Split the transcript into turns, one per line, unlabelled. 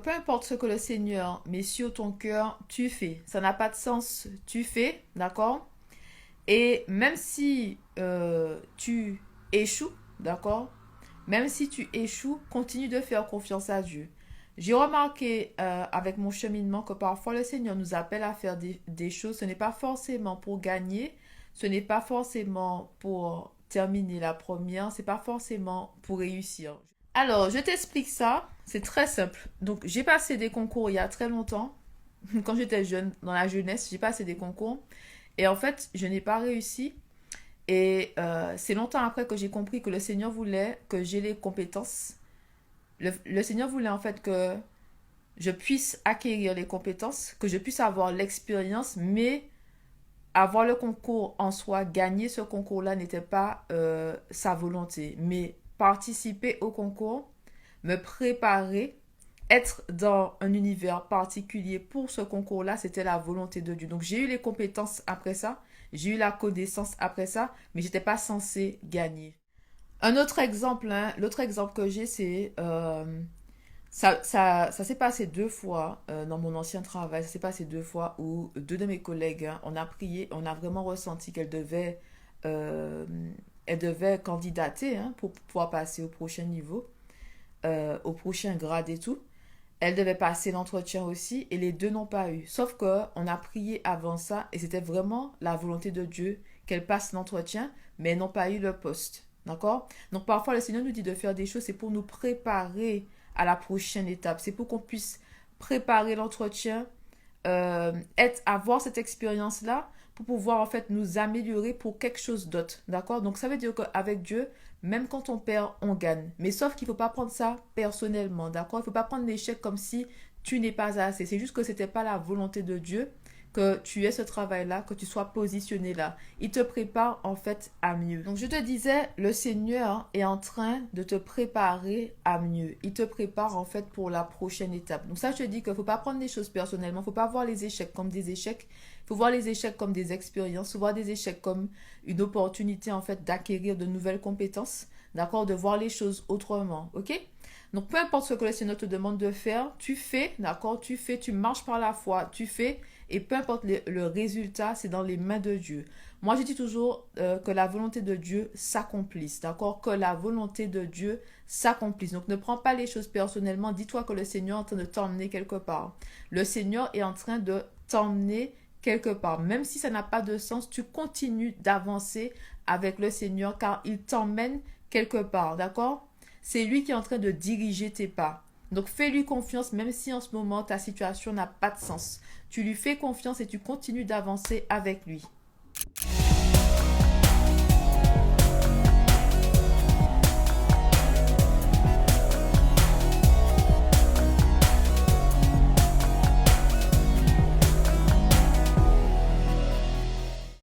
Peu importe ce que le Seigneur met sur ton cœur, tu fais. Ça n'a pas de sens, tu fais, d'accord? Et même si tu échoues, d'accord? Même si tu échoues, continue de faire confiance à Dieu. J'ai remarqué avec mon cheminement que parfois le Seigneur nous appelle à faire des choses. Ce n'est pas forcément pour gagner, ce n'est pas forcément pour terminer la première, c'est pas forcément pour réussir. Alors, je t'explique ça. C'est très simple. Donc, j'ai passé des concours il y a très longtemps. Quand j'étais jeune, dans la jeunesse, j'ai passé des concours. Et en fait, je n'ai pas réussi. Et c'est longtemps après que j'ai compris que le Seigneur voulait que j'ai les compétences. Le Seigneur voulait en fait que je puisse acquérir les compétences, que je puisse avoir l'expérience, mais avoir le concours en soi, gagner ce concours-là n'était pas sa volonté. Mais participer au concours, me préparer, être dans un univers particulier pour ce concours-là, c'était la volonté de Dieu. Donc j'ai eu les compétences après ça, j'ai eu la connaissance après ça, mais j'étais pas censée gagner. Un autre exemple, hein, l'autre exemple que j'ai, c'est ça s'est passé deux fois dans mon ancien travail. Ça s'est passé deux fois où deux de mes collègues, hein, on a prié, on a vraiment ressenti euh, elle devait candidater hein, pour pouvoir passer au prochain niveau, au prochain grade et tout. Elle devait passer l'entretien aussi et les deux n'ont pas eu. Sauf que on a prié avant ça et c'était vraiment la volonté de Dieu qu'elle passe l'entretien, mais elles n'ont pas eu le poste. D'accord? Donc parfois le Seigneur nous dit de faire des choses, c'est pour nous préparer à la prochaine étape. C'est pour qu'on puisse préparer l'entretien, avoir cette expérience-là pour pouvoir en fait nous améliorer pour quelque chose d'autre. D'accord? Donc ça veut dire qu'avec Dieu, même quand on perd, on gagne. Mais sauf qu'il ne faut pas prendre ça personnellement. D'accord? Il ne faut pas prendre l'échec comme si tu n'es pas assez. C'est juste que ce n'était pas la volonté de Dieu que tu aies ce travail-là, que tu sois positionné là. Il te prépare en fait à mieux. Donc je te disais, le Seigneur est en train de te préparer à mieux. Il te prépare en fait pour la prochaine étape. Donc ça, je te dis qu'il ne faut pas prendre les choses personnellement. Il ne faut pas voir les échecs comme des échecs. Il faut voir les échecs comme des expériences. Il faut voir des échecs comme une opportunité en fait d'acquérir de nouvelles compétences. D'accord? De voir les choses autrement. Ok? Donc, peu importe ce que le Seigneur te demande de faire, tu fais, d'accord? Tu fais, tu marches par la foi, tu fais, et peu importe le résultat, c'est dans les mains de Dieu. Moi, je dis toujours que la volonté de Dieu s'accomplisse, d'accord? Que la volonté de Dieu s'accomplisse. Donc, ne prends pas les choses personnellement. Dis-toi que le Seigneur est en train de t'emmener quelque part. Le Seigneur est en train de t'emmener quelque part. Même si ça n'a pas de sens, tu continues d'avancer avec le Seigneur car il t'emmène quelque part, d'accord? C'est lui qui est en train de diriger tes pas. Donc fais-lui confiance même si en ce moment ta situation n'a pas de sens. Tu lui fais confiance et tu continues d'avancer avec lui.